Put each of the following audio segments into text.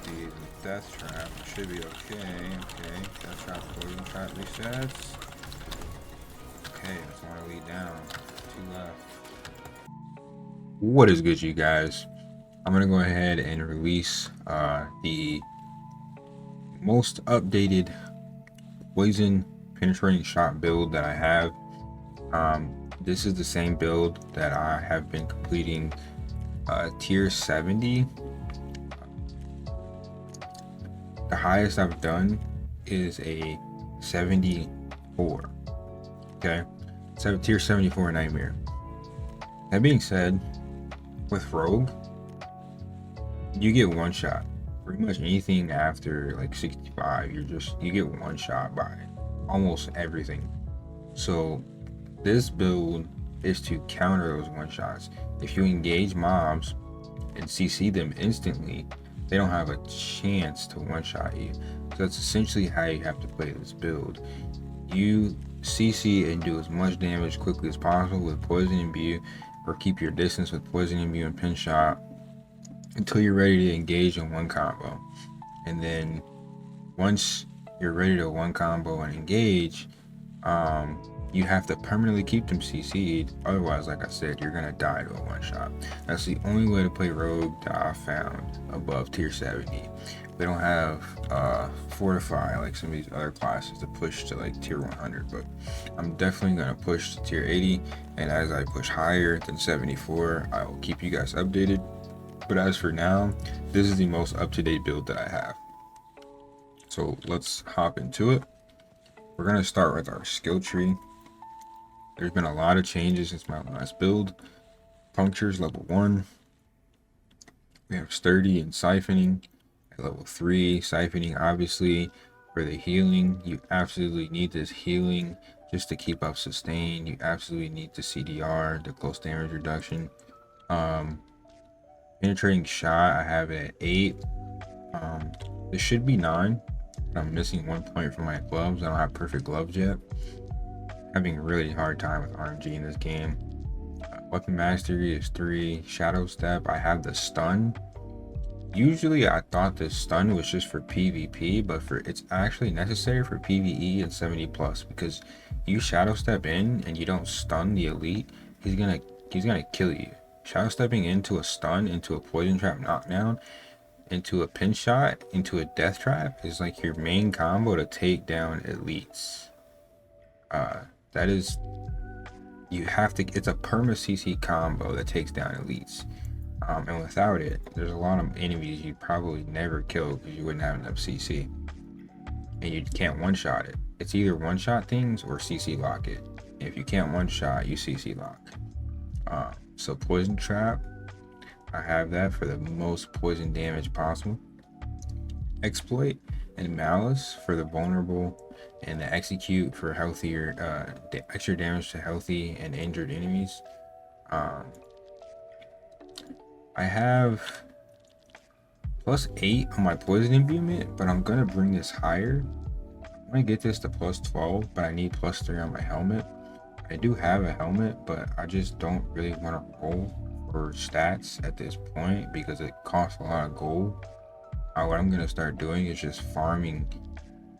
these with Death Trap. Should be okay. Okay, Death Trap, Poison Trap resets. Okay, that's one lead down. Two left. What is good, you guys? I'm gonna go ahead and release the most updated poison penetrating shot build that I have. This is the same build that I have been completing tier 70. The highest I've done is a 74. Okay, so tier 74 nightmare. That being said, with Rogue, you get one shot. Pretty much anything after like 65, you get one shot by almost everything. So this build is to counter those one shots. If you engage mobs and CC them instantly, they don't have a chance to one shot you. So that's essentially how you have to play this build. You CC and do as much damage quickly as possible with Poison Imbue, or keep your distance with Poison Imbue and Pin Shot until you're ready to engage in one combo. And then once you're ready to one combo and engage, you have to permanently keep them CC'd. Otherwise, like I said, you're gonna die to a one shot. That's the only way to play Rogue that I found above tier 70. They don't have Fortify like some of these other classes to push to like tier 100, but I'm definitely gonna push to tier 80. And as I push higher than 74, I will keep you guys updated. But as for now, this is the most up-to-date build that I have. So let's hop into it. We're gonna start with our skill tree. There's been a lot of changes since my last build. Punctures level 1. We have sturdy and siphoning at level 3. Siphoning, obviously, for the healing. You absolutely need this healing just to keep up sustain. You absolutely need the CDR, the close damage reduction. Penetrating shot, I have it at 8. This should be 9. I'm missing 1 point from my gloves. I don't have perfect gloves yet. Having a really hard time with RNG in this game. Weapon mastery is 3. Shadow step, I have the stun. Usually I thought this stun was just for PvP, but it's actually necessary for PvE and 70 plus, because you shadow step in and you don't stun the elite, he's gonna kill you. Shadow stepping into a stun, into a poison trap knockdown, into a pin shot, into a death trap is like your main combo to take down elites. That is, you have to, it's a perma CC combo that takes down elites. And without it, there's a lot of enemies you probably never kill because you wouldn't have enough CC. And you can't one shot it. It's either one shot things or CC lock it. If you can't one shot, you CC lock. So poison trap, I have that for the most poison damage possible. Exploit and malice for the vulnerable, and the execute for healthier, extra damage to healthy and injured enemies. I have +8 on my poison imbuement, but I'm gonna bring this higher. I'm gonna get this to +12, but I need +3 on my helmet. I do have a helmet, but I just don't really want to roll for stats at this point because it costs a lot of gold. What I'm gonna start doing is just farming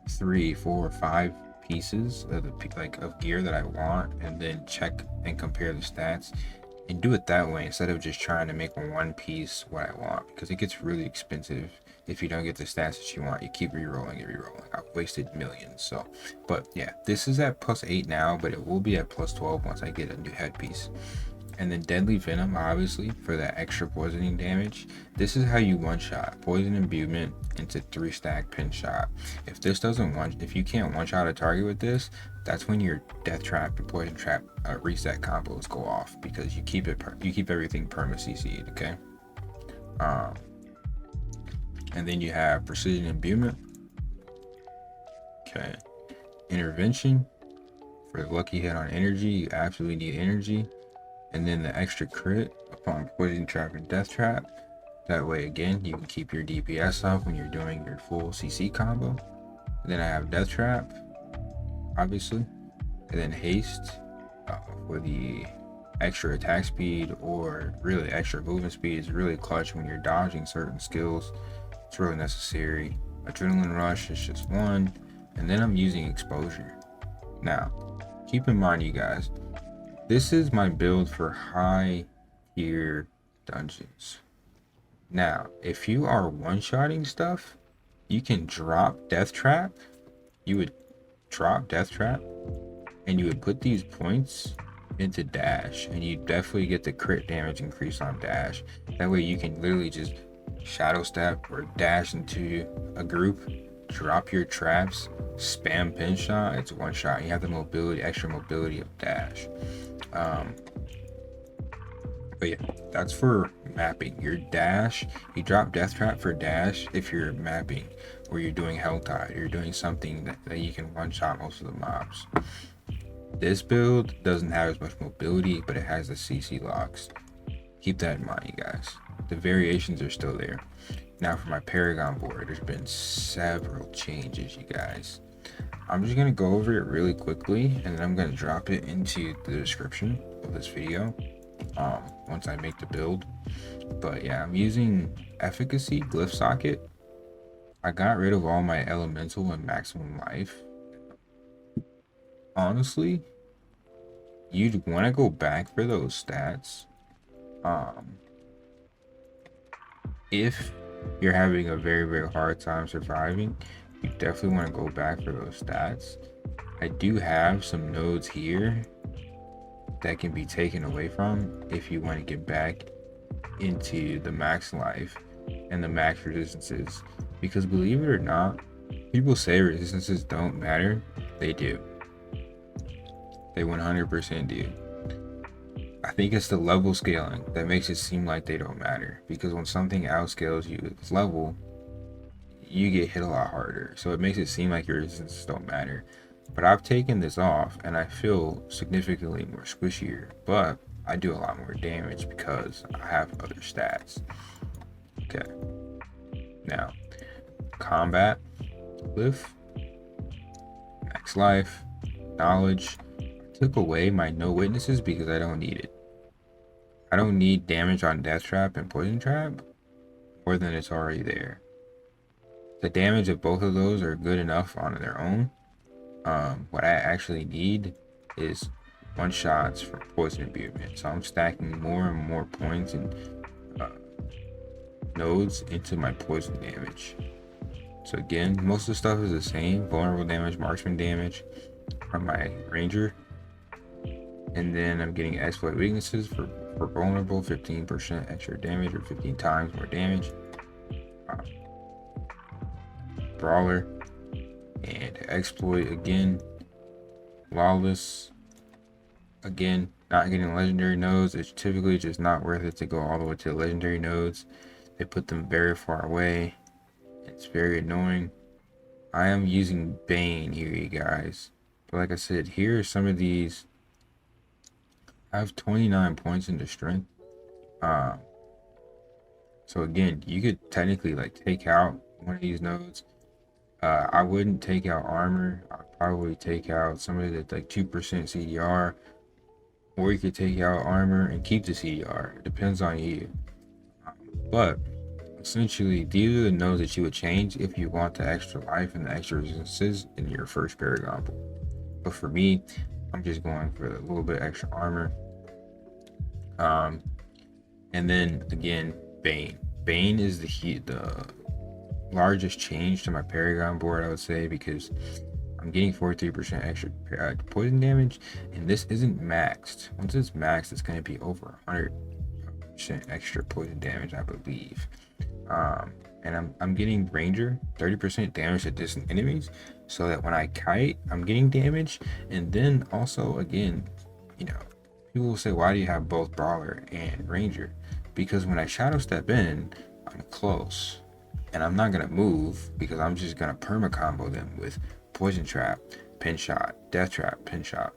3, 4, 5 pieces of of gear that I want, and then check and compare the stats and do it that way instead of just trying to make one piece what I want, because it gets really expensive if you don't get the stats that you want. You keep re-rolling and re-rolling. I've wasted millions. So, but yeah, this is at +8 now, but it will be at +12 once I get a new headpiece. And then deadly venom, obviously, for that extra poisoning damage. This is how you one shot poison imbuement into 3-stack pin shot. If this doesn't if you can't one shot a target with this, that's when your death trap and poison trap reset combos go off, because you keep everything perma CC'd. Okay. And then you have precision imbuement. Okay. Intervention for the lucky hit on energy. You absolutely need energy. And then the extra crit upon poison trap and death trap. That way, again, you can keep your DPS up when you're doing your full CC combo. And then I have death trap, obviously, and then haste for the extra attack speed, or really extra movement speed is really clutch when you're dodging certain skills. It's really necessary. Adrenaline rush is just one, and then I'm using exposure. Now, keep in mind, you guys, this is my build for high tier dungeons. Now, if you are one-shotting stuff, you can drop Death Trap. You would drop Death Trap, and you would put these points into dash, and you definitely get the crit damage increase on dash. That way you can literally just shadow step or dash into a group, drop your traps, spam pin shot. It's one shot. You have the mobility, extra mobility of dash. But yeah, that's for mapping. Your dash, you drop death trap for dash if you're mapping, or you're doing hell tide, you're doing something that you can one shot most of the mobs. This build doesn't have as much mobility, but it has the CC locks. Keep that in mind, you guys. The variations are still there. Now for my Paragon board, there's been several changes, you guys. I'm just gonna go over it really quickly, and then I'm gonna drop it into the description of this video once I make the build. But yeah, I'm using efficacy glyph socket. I got rid of all my elemental and maximum life. Honestly, you'd want to go back for those stats if you're having a very hard time surviving. You definitely want to go back for those stats. I do have some nodes here that can be taken away from if you want to get back into the max life and the max resistances, because believe it or not, people say resistances don't matter. They do. They 100% do. I think it's the level scaling that makes it seem like they don't matter, because when something outscales you its level, you get hit a lot harder, so it makes it seem like your resistances don't matter. But I've taken this off and I feel significantly more squishier, but I do a lot more damage because I have other stats. Okay, now combat glyph, max life, knowledge. I took away my no witnesses because I don't need it. I don't need damage on death trap and poison trap more than it's already there. The damage of both of those are good enough on their own. What I actually need is one shots for poison imbuement. So I'm stacking more and more points and nodes into my poison damage. So again, most of the stuff is the same. Vulnerable damage, marksman damage from my ranger. And then I'm getting exploit weaknesses for vulnerable, 15% extra damage or 15 times more damage. Brawler and exploit again. Lawless, again, not getting legendary nodes. It's typically just not worth it to go all the way to the legendary nodes. They put them very far away. It's very annoying. I am using Bane here, you guys. But like I said, here are some of these. I have 29 points into strength. So again, you could technically like take out one of these nodes. I wouldn't take out armor. I'd probably take out somebody that's like 2% CDR, or you could take out armor and keep the CDR. It depends on you. But essentially, these are the nodes that you would change if you want the extra life and the extra resistances in your first Paragon Board. But for me, I'm just going for a little bit extra armor. And then again, Bane. Bane is the largest change to my Paragon board, I would say, because I'm getting 43% extra poison damage, and this isn't maxed. Once it's maxed, it's going to be over 100% extra poison damage, I believe. And I'm getting ranger 30% damage to distant enemies, so that when I kite, I'm getting damage. And then also, again, you know, people will say, why do you have both brawler and ranger? Because when I shadow step in, I'm close, and I'm not gonna move because I'm just gonna perma combo them with poison trap, pin shot, death trap, pin shot.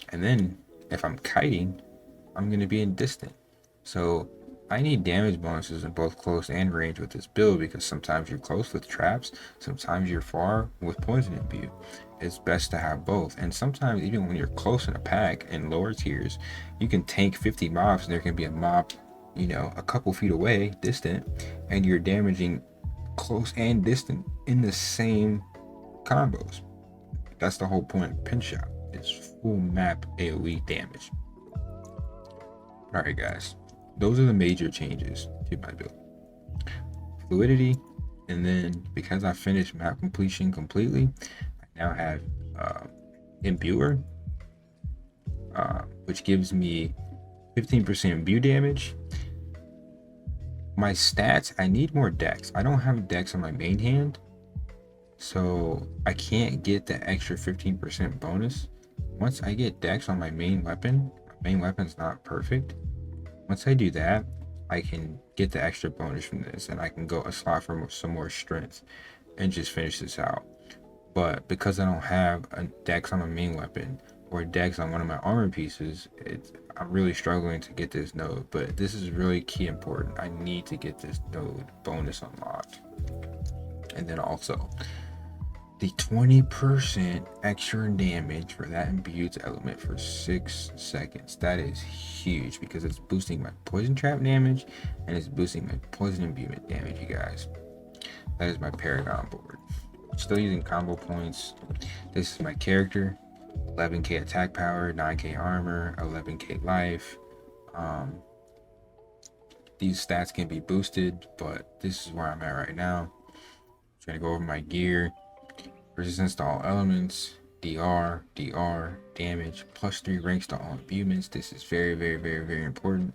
And then if I'm kiting, I'm gonna be in distant. So I need damage bonuses in both close and range with this build, because sometimes you're close with traps, sometimes you're far with poison imbue. It's best to have both. And sometimes even when you're close in a pack in lower tiers, you can tank 50 mobs and there can be a mob, you know, a couple feet away, distant, and you're damaging close and distant in the same combos. That's the whole point of Pin Shot. It's full map AoE damage. Alright guys, those are the major changes to my build. Fluidity, and then because I finished map completion completely, I now have Imbuer, which gives me 15% imbue damage. My stats, I need more dex. I don't have dex on my main hand, so I can't get the extra 15% bonus. Once I get dex on my main weapon's not perfect. Once I do that, I can get the extra bonus from this, and I can go a slot for some more strength and just finish this out. But because I don't have a dex on my main weapon or dex on one of my armor pieces, I'm really struggling to get this node. But this is really key important. I need to get this node bonus unlocked. And then also the 20% extra damage for that imbued element for 6 seconds. That is huge because it's boosting my poison trap damage and it's boosting my poison imbuement damage, you guys. That is my Paragon board. Still using combo points. This is my character. 11k attack power, 9k armor, 11k life. These stats can be boosted, but this is where I'm at right now. I'm trying to go over my gear. Resistance to all elements, DR, damage, +3 ranks to all imbuements. This is very, very, very, very important.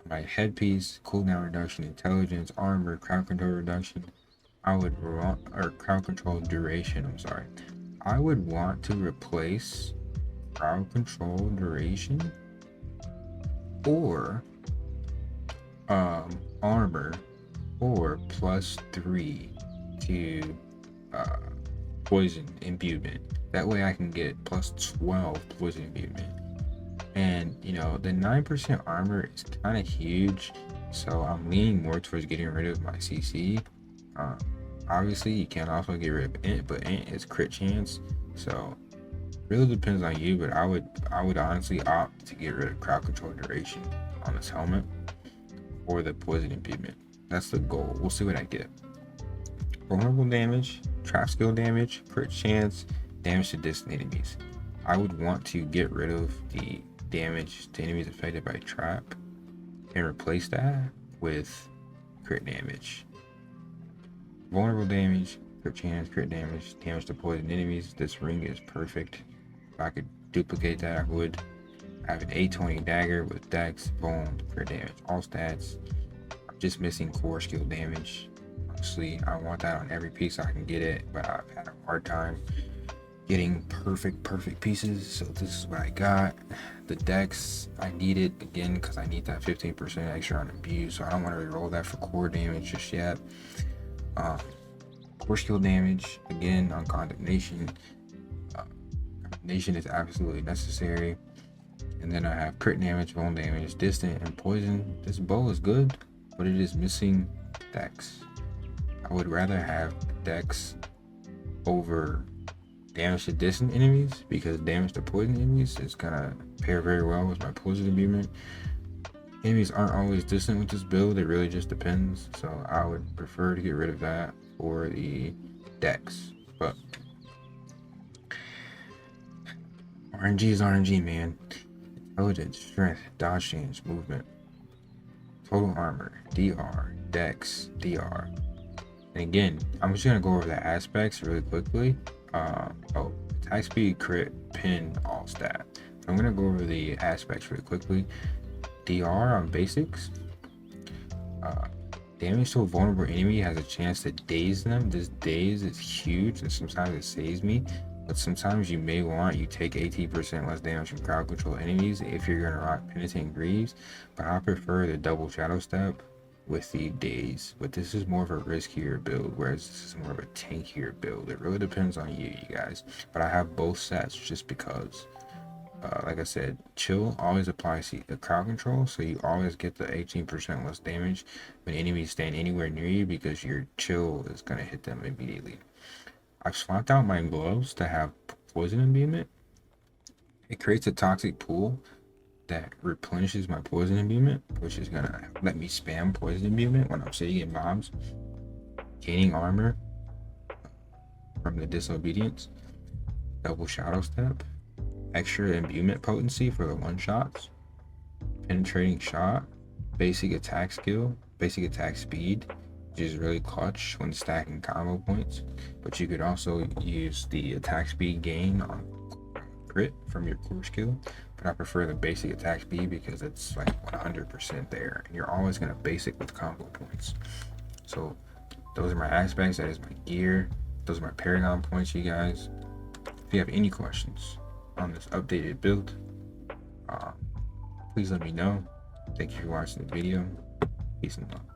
My headpiece, cooldown reduction, intelligence, armor, crowd control reduction. Crowd control duration, I'm sorry. I would want to replace crowd control duration or armor or +3 to poison imbuement. That way I can get +12 poison imbuement. And you know, the 9% armor is kind of huge, so I'm leaning more towards getting rid of my CC. Obviously you can also get rid of int, but int is crit chance, so it really depends on you. But I would honestly opt to get rid of crowd control duration on this helmet or the poison imbuement. That's the goal. We'll see what I get. Vulnerable damage, trap skill damage, crit chance, damage to distant enemies. I would want to get rid of the damage to enemies affected by trap and replace that with crit damage. Vulnerable damage, crit chance, crit damage, damage to poison enemies. This ring is perfect. If I could duplicate that, I would. I have an A20 dagger with dex, bone, crit damage, all stats. I'm just missing core skill damage. Honestly, I want that on every piece I can get it, but I've had a hard time getting perfect pieces, so this is what I got. The dex, I need it again because I need that 15% extra on imbue, so I don't want to reroll that for core damage just yet. Core skill damage, again on condemnation. Condemnation is absolutely necessary. And then I have crit damage, bone damage, distant, and poison. This bow is good, but it is missing dex. I would rather have dex over damage to distant enemies because damage to poison enemies is gonna pair very well with my poison imbuement. Enemies aren't always distant with this build, it really just depends. So I would prefer to get rid of that for the dex. But RNG is RNG, man. Intelligence, strength, dodge change, movement, total armor, DR, dex, DR. And again, I'm just gonna go over the aspects really quickly. Attack speed, crit, pin, all stat. I'm gonna go over the aspects really quickly. DR on basics. Damage to a vulnerable enemy has a chance to daze them. This daze is huge, and sometimes it saves me. But sometimes you may want, you take 18% less damage from crowd control enemies if you're gonna rock Penitent Greaves. But I prefer the double shadow step with the daze. But this is more of a riskier build, whereas this is more of a tankier build. It really depends on you guys. But I have both sets just because. Like I said, chill always applies to the crowd control, so you always get the 18% less damage when enemies stand anywhere near you because your chill is going to hit them immediately. I've swapped out my gloves to have poison imbuement. It creates a toxic pool that replenishes my poison imbuement, which is going to let me spam poison imbuement when I'm sitting in mobs. gaining armor from the disobedience, double shadow step, extra imbuement potency for the one shots, penetrating shot, basic attack skill, basic attack speed, which is really clutch when stacking combo points. But you could also use the attack speed gain on crit from your core skill. But I prefer the basic attack speed because it's like 100% there, and you're always gonna basic with combo points. So those are my aspects. That is my gear. Those are my Paragon points, you guys. If you have any questions on this updated build, please let me know. Thank you for watching the video. Peace and love.